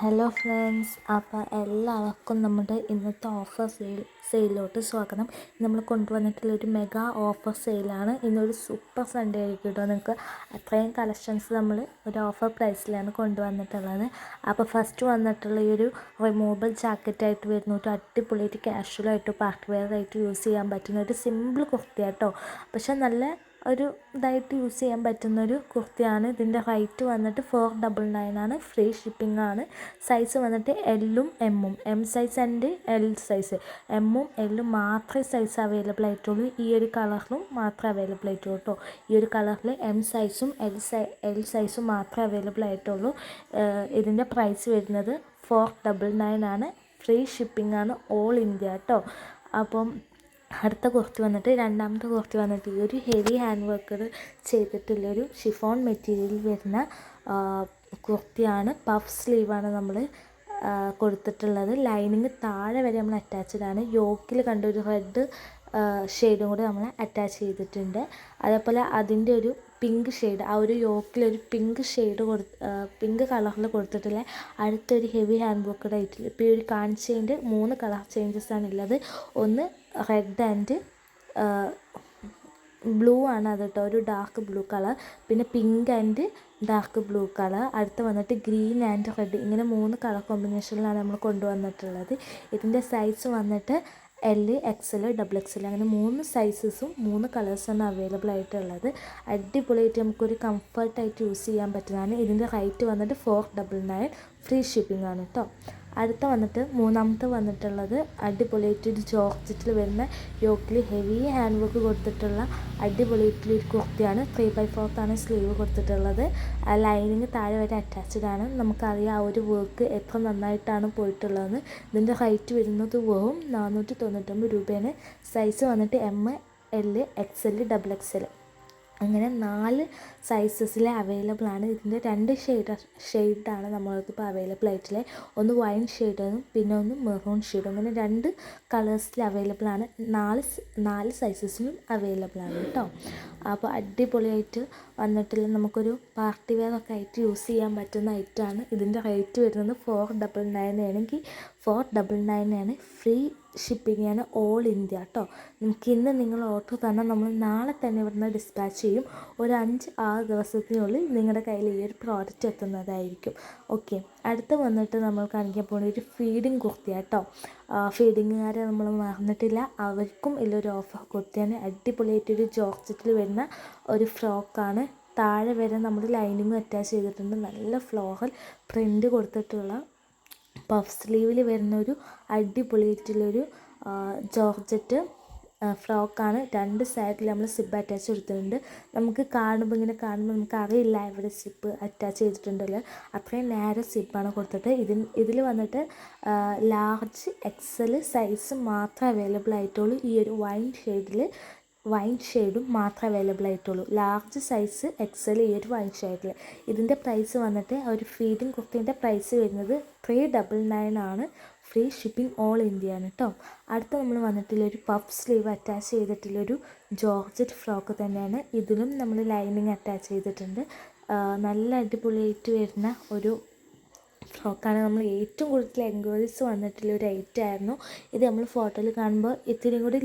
Hello friends, അപ്പോൾ എല്ലാവർക്കും നമ്മുടെ ഇന്നത്തെ ഓഫർ സെയിലോട്ട് സ്വാഗതം. നമ്മൾ കൊണ്ടുവന്നിട്ടുള്ളൊരു മെഗാ ഓഫർ സെയിലാണ്. ഇന്നൊരു സൂപ്പർ സൺഡേ ആയിരിക്കും കേട്ടോ. നിങ്ങൾക്ക് അത്രയും കളക്ഷൻസ് നമ്മൾ ഒരു ഓഫർ പ്രൈസിലാണ് കൊണ്ടുവന്നിട്ടുള്ളത്. അപ്പോൾ ഫസ്റ്റ് വന്നിട്ടുള്ള ഈ ഒരു റിമൂവബിൾ ജാക്കറ്റായിട്ട് വരുന്ന ഒരു അടിപൊളിയായിട്ട് കാഷ്വലായിട്ട് പാർട്ടി വെയർ ആയിട്ട് യൂസ് ചെയ്യാൻ പറ്റുന്ന ഒരു സിമ്പിൾ കുർത്തിയാട്ടോ. പക്ഷെ നല്ല ഒരു ഇതായിട്ട് യൂസ് ചെയ്യാൻ പറ്റുന്നൊരു കുർത്തിയാണ്. ഇതിൻ്റെ റേറ്റ് വന്നിട്ട് 499 ആണ്. ഫ്രീ ഷിപ്പിംഗ് ആണ്. സൈസ് വന്നിട്ട് എല്ലും എമ്മും, M size and L size, എമ്മും എല്ലും മാത്രമേ സൈസ് അവൈലബിൾ ആയിട്ടുള്ളൂ. ഈ ഒരു കളറിലും മാത്രമേ അവൈലബിൾ ആയിട്ടുള്ളൂ കേട്ടോ. ഈ ഒരു കളറിൽ എം സൈസും എൽ സൈസും മാത്രമേ അവൈലബിൾ ആയിട്ടുള്ളൂ. ഇതിൻ്റെ പ്രൈസ് വരുന്നത് 499 ആണ്. ഫ്രീ ഷിപ്പിംഗ് ആണ് ഓൾ ഇന്ത്യ കേട്ടോ. അപ്പം അടുത്ത കുർത്തി വന്നിട്ട്, രണ്ടാമത്തെ കുർത്തി വന്നിട്ട് ഈ ഒരു ഹെവി ഹാൻഡ് വർക്കർ ചെയ്തിട്ടുള്ളൊരു ഷിഫോൺ മെറ്റീരിയൽ വരുന്ന കുർത്തിയാണ്. പഫ് സ്ലീവാണ് നമ്മൾ കൊടുത്തിട്ടുള്ളത്. ലൈനിങ് താഴെ വരെ നമ്മൾ അറ്റാച്ച്ഡാണ്. യോക്കിൽ കണ്ട ഒരു റെഡ് ഷെയ്ഡും കൂടി നമ്മൾ അറ്റാച്ച് ചെയ്തിട്ടുണ്ട്. അതേപോലെ അതിൻ്റെ ഒരു പിങ്ക് ഷെയ്ഡ്, ആ ഒരു യോക്കിലൊരു പിങ്ക് ഷെയ്ഡ് പിങ്ക് കളറിൽ കൊടുത്തിട്ടുള്ള അടുത്തൊരു ഹെവി ഹാൻഡ് വർക്ക് ആയിട്ടില്ല. ഇപ്പോൾ ഈ ഒരു കാണിച്ചതിൻ്റെ 3 കളർ ചേഞ്ചസ് ആണ് ഉള്ളത്. ഒന്ന് റെഡ് ആൻഡ് ബ്ലൂ ആണ് അത് കേട്ടോ, ഒരു ഡാർക്ക് ബ്ലൂ കളർ. പിന്നെ pink and dark blue colour. അടുത്ത് വന്നിട്ട് ഗ്രീൻ ആൻഡ് റെഡ്. ഇങ്ങനെ 3 കളർ കോമ്പിനേഷനിലാണ് നമ്മൾ കൊണ്ടുവന്നിട്ടുള്ളത്. ഇതിൻ്റെ സൈസ് വന്നിട്ട് എൽ, എക്സൽ, ഡബിൾ എക്സൽ, അങ്ങനെ 3 സൈസസും 3 കളേഴ്സാണ് അവൈലബിൾ ആയിട്ടുള്ളത്. അടിപൊളിയായിട്ട് നമുക്കൊരു കംഫർട്ടായിട്ട് യൂസ് ചെയ്യാൻ പറ്റുന്നതാണ്. ഇതിൻ്റെ റേറ്റ് വന്നിട്ട് 499. ഫ്രീ ഷിപ്പിംഗ് ആണ് കേട്ടോ. അടുത്ത വന്നിട്ട് മൂന്നാമത്തെ വന്നിട്ടുള്ളത് അടിപൊളിയായിട്ടൊരു ജോർജറ്റിൽ വരുന്ന യോക്കിൽ ഹെവി ഹാൻഡ് വർക്ക് കൊടുത്തിട്ടുള്ള അടിപൊളിയായിട്ടുള്ളൊരു കുർത്തിയാണ്. 3/4 ആണ് സ്ലീവ് കൊടുത്തിട്ടുള്ളത്. ലൈനിങ് താഴെ വരെ അറ്റാച്ച്ഡ് ആണ്. നമുക്കറിയാം ആ ഒരു വർക്ക് എത്ര നന്നായിട്ടാണ് പോയിട്ടുള്ളതെന്ന്. ഇതിൻ്റെ റേറ്റ് വരുന്നത് വെറും 499 രൂപയാണ്. സൈസ് വന്നിട്ട് M, L, XL, double XL, അങ്ങനെ 4 സൈസസിൽ അവൈലബിൾ ആണ്. ഇതിൻ്റെ 2 ഷെയ്ഡാണ് നമ്മൾക്കിപ്പോൾ അവൈലബിൾ ആയിട്ടുള്ളത്. ഒന്ന് വൈൻ ഷെയ്ഡും പിന്നെ ഒന്ന് മെറൂൺ ഷെയ്ഡും. അങ്ങനെ 2 കളേഴ്സിൽ അവൈലബിൾ ആണ്. 4 സൈസസിലും അവൈലബിൾ ആണ് കേട്ടോ. അപ്പോൾ അടിപൊളിയായിട്ട് വന്നിട്ടുള്ള നമുക്കൊരു പാർട്ടി വെയർ ഒക്കെ ആയിട്ട് യൂസ് ചെയ്യാൻ പറ്റുന്ന ഐറ്റമാണ്. ഇതിൻ്റെ റേറ്റ് വരുന്നത് 499 ആണെങ്കിൽ 499 ആണ്. ഫ്രീ ഷിപ്പിംഗ് ആണ് ഓൾ ഇന്ത്യ കേട്ടോ. നമുക്ക് ഇന്ന് നിങ്ങൾ ഓർഡർ തന്നാൽ നമ്മൾ നാളെ തന്നെ ഇവിടുന്ന് ഡിസ്പാച്ച് ചെയ്യും. ഒരു 5-6 ദിവസത്തിനുള്ളിൽ നിങ്ങളുടെ കയ്യിൽ ഈ ഒരു പ്രോഡക്റ്റ് എത്തുന്നതായിരിക്കും. ഓക്കെ, അടുത്ത് വന്നിട്ട് നമ്മൾ കാണിക്കാൻ പോകുന്ന ഒരു ഫീഡിങ് കുർത്തിയാണ് കേട്ടോ. ഫീഡിങ്ങുകാരെ നമ്മൾ മറന്നിട്ടില്ല. അവർക്കും ഇല്ലൊരു ഓഫർ കുർത്തിയാണ്. അടിപൊളിയായിട്ടൊരു ജോർജറ്റിൽ വരുന്ന ഒരു ഫ്രോക്കാണ്. താഴെ വരെ നമ്മൾ ലൈനിങ്ങും അറ്റാച്ച് ചെയ്തിട്ടുണ്ട്. നല്ല ഫ്ലോറൽ പ്രിൻ്റ് കൊടുത്തിട്ടുള്ള പഫ് സ്ലീവിൽ വരുന്നൊരു അടിപൊളിയായിട്ടുള്ളൊരു ജോർജറ്റ് ഫ്രോക്കാണ്. 2 സൈഡിൽ നമ്മൾ സിബ് അറ്റാച്ച് കൊടുത്തിട്ടുണ്ട്. നമുക്ക് കാണുമ്പോൾ നമുക്ക് അറിയില്ല ഇവിടെ സിബ് അറ്റാച്ച് ചെയ്തിട്ടുണ്ടല്ലോ. അത്രയും നേരെ സിബാണ് കൊടുത്തിട്ട്. ഇതിൽ വന്നിട്ട് ലാർജ്, എക്സൽ സൈസ് മാത്രമേ അവൈലബിൾ ആയിട്ടുള്ളൂ. ഈ ഒരു വൈൻ ഷെയ്ഡും മാത്രമേ അവൈലബിൾ ആയിട്ടുള്ളൂ. ലാർജ് സൈസ്, എക്സൽ, ഈ ഒരു വൈൻ ഷെയ്ഡിൽ. ഇതിൻ്റെ പ്രൈസ് വന്നിട്ട് ഒരു ഫീഡിങ് കുർത്തിൻ്റെ പ്രൈസ് വരുന്നത് 399 ആണ്. ഫ്രീ ഷിപ്പിംഗ് ഓൾ ഇന്ത്യ ആണ് കേട്ടോ. അടുത്ത നമ്മൾ വന്നിട്ടുള്ളൊരു പഫ് സ്ലീവ് അറ്റാച്ച് ചെയ്തിട്ടുള്ളൊരു ജോർജറ്റ് ഫ്രോക്ക് തന്നെയാണ്. ഇതിലും നമ്മൾ ലൈനിങ് അറ്റാച്ച് ചെയ്തിട്ടുണ്ട്. നല്ല അടിപൊളിയായിട്ട് വരുന്ന ഒരു ഫ്രോക്കാണ്. നമ്മൾ ഏറ്റവും കൂടുതൽ എൻക്വയറീസ് വന്നിട്ടുള്ള ഒരു ഐറ്റം ആയിരുന്നു ഇത്. നമ്മൾ ഫോട്ടോയിൽ കാണുമ്പോൾ ഇത്തിരി കൂടി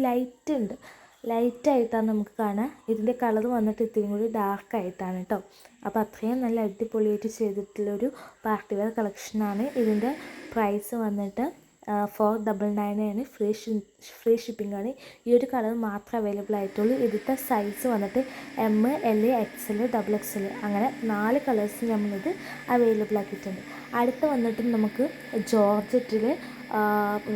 ലൈറ്റായിട്ടാണ് നമുക്ക് കാണുക. ഇതിൻ്റെ കളർ വന്നിട്ട് ഇത്തിരി കൂടി ഡാർക്കായിട്ടാണ് കേട്ടോ. അപ്പോൾ അത്രയും നല്ല അടിപൊളിയായിട്ട് ചെയ്തിട്ടുള്ളൊരു പാർട്ടി വെയർ കളക്ഷനാണ്. ഇതിൻ്റെ പ്രൈസ് വന്നിട്ട് 499 ആണ്. ഫ്രീ ഷിപ്പിംഗ് ആണ്. ഈ ഒരു കളർ മാത്രമേ അവൈലബിൾ ആയിട്ടുള്ളൂ. ഇതിൻ്റെ സൈസ് വന്നിട്ട് M, L, XL, double XL, അങ്ങനെ 4 കളേഴ്സ് നമ്മളിത് അവൈലബിൾ ആക്കിയിട്ടുണ്ട്. അടുത്ത് വന്നിട്ട് നമുക്ക് ജോർജറ്റിൽ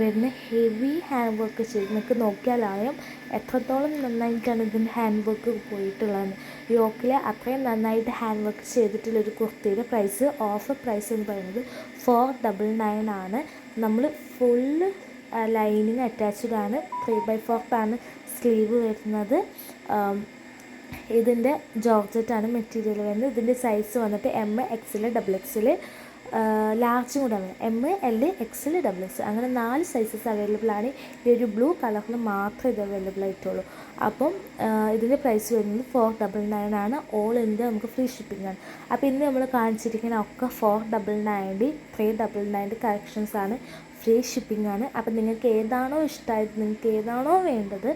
വരുന്ന ഹെവി ഹാൻഡ് വർക്ക് ചെയ്ത് നിങ്ങൾക്ക് നോക്കിയാലായും എത്രത്തോളം നന്നായിട്ടാണ് ഇതിൻ്റെ ഹാൻഡ് വർക്ക് പോയിട്ടുള്ളതെന്ന്. യോക്കിൽ അത്രയും നന്നായിട്ട് ഹാൻഡ് വർക്ക് ചെയ്തിട്ടുള്ളൊരു കുർത്തിയുടെ പ്രൈസ്, ഓഫർ പ്രൈസ് എന്ന് പറയുന്നത് 499 ആണ്. നമ്മൾ ഫുള്ള് ലൈനിങ് അറ്റാച്ച്ഡ് ആണ്. 3/4 ആണ് സ്ലീവ് വരുന്നത്. ഇതിൻ്റെ ജോർജറ്റാണ് മെറ്റീരിയൽ വരുന്നത്. ഇതിൻ്റെ സൈസ് വന്നിട്ട് എം, എക്സൽ, ഡബിൾ എക്സൽ, ലാർജും കൂടെ വേണം. M, L, XL, double X അങ്ങനെ 4 സൈസസ് അവൈലബിൾ ആണ്. ഈ ഒരു ബ്ലൂ കളറിൽ മാത്രമേ ഇത് അവൈലബിൾ ആയിട്ടുള്ളൂ. അപ്പം ഇതിൻ്റെ പ്രൈസ് വരുന്നത് 499 ആണ്. ഓൾ ഇന്ത്യ നമുക്ക് ഫ്രീ ഷിപ്പിംഗ് ആണ്. അപ്പോൾ ഇന്ന് നമ്മൾ കാണിച്ചിരിക്കുന്ന ഒക്കെ 499, 399 കളക്ഷൻസാണ്. ഫ്രീ ഷിപ്പിംഗ് ആണ്. അപ്പം നിങ്ങൾക്ക് ഏതാണോ ഇഷ്ടമായത്, നിങ്ങൾക്ക് ഏതാണോ വേണ്ടത്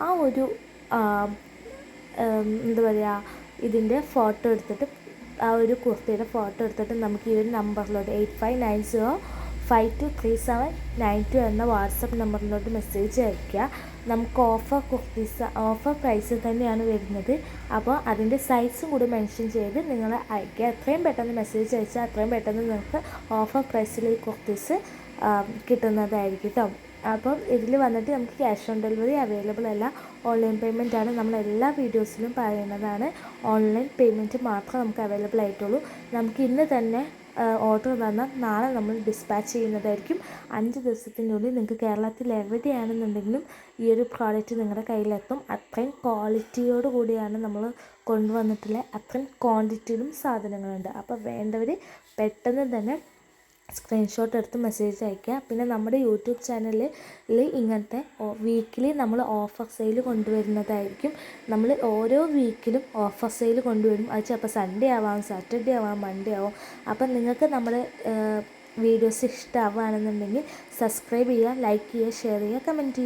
ആ ഒരു എന്താ പറയുക ഇതിൻ്റെ ഫോട്ടോ എടുത്തിട്ട്, ആ ഒരു കുർത്തിയുടെ ഫോട്ടോ എടുത്തിട്ട് നമുക്ക് ഈ ഒരു നമ്പറിലോട്ട് 8590523792 എന്ന വാട്സപ്പ് നമ്പറിലോട്ട് മെസ്സേജ് അയയ്ക്കുക. നമുക്ക് ഓഫർ പ്രൈസിൽ തന്നെയാണ് വരുന്നത്. അപ്പോൾ അതിൻ്റെ സൈസും കൂടി മെൻഷൻ ചെയ്ത് നിങ്ങൾ അയയ്ക്കുക. എത്രയും പെട്ടെന്ന് മെസ്സേജ് അയച്ചാൽ അത്രയും പെട്ടെന്ന് നിങ്ങൾക്ക് ഓഫർ പ്രൈസിൽ ഈ കുർത്തീസ് കിട്ടുന്നതായിരിക്കും കേട്ടോ. അപ്പം ഇതിൽ വന്നിട്ട് നമുക്ക് ക്യാഷ് ഓൺ ഡെലിവറി അവൈലബിൾ അല്ല, ഓൺലൈൻ പേയ്മെൻ്റ് ആണ്. നമ്മൾ എല്ലാ വീഡിയോസിലും പറയുന്നതാണ്, ഓൺലൈൻ പേയ്മെൻറ്റ് മാത്രമേ നമുക്ക് അവൈലബിൾ ആയിട്ടുള്ളൂ. നമുക്ക് ഇന്ന് തന്നെ ഓർഡർ തന്നാൽ നാളെ നമ്മൾ ഡിസ്പാച്ച് ചെയ്യുന്നതായിരിക്കും. 5 ദിവസത്തിനുള്ളിൽ നിങ്ങൾക്ക് കേരളത്തിൽ എവിടെയാണെന്നുണ്ടെങ്കിലും ഈ ഒരു പ്രോഡക്റ്റ് നിങ്ങളുടെ കയ്യിലെത്തും. അത്രയും ക്വാളിറ്റിയോട് കൂടിയാണ് നമ്മൾ കൊണ്ടുവന്നിട്ടുള്ളത്. അത്രയും ക്വാണ്ടിറ്റിയിലും സാധനങ്ങളുണ്ട്. അപ്പോൾ വേണ്ടവർ പെട്ടെന്ന് തന്നെ സ്ക്രീൻഷോട്ട് എടുത്ത് മെസ്സേജ് അയയ്ക്കുക. പിന്നെ നമ്മുടെ യൂട്യൂബ് ചാനലിൽ ഇങ്ങനത്തെ വീക്കിലി നമ്മൾ ഓഫർ സെയിൽ കൊണ്ടുവരുന്നതായിരിക്കും. നമ്മൾ ഓരോ വീക്കിലും ഓഫർ സെയിൽ കൊണ്ടുവരും. അത് ചിലപ്പോൾ സൺഡേ ആവാം, സാറ്റർഡേ ആവാം, മൺഡേ ആവാം. അപ്പം നിങ്ങൾക്ക് നമ്മുടെ വീഡിയോസ് ഇഷ്ടമാവുകയാണെന്നുണ്ടെങ്കിൽ സബ്സ്ക്രൈബ് ചെയ്യുക, ലൈക്ക് ചെയ്യുക, ഷെയർ ചെയ്യുക, കമൻറ്റ് ചെയ്യുക.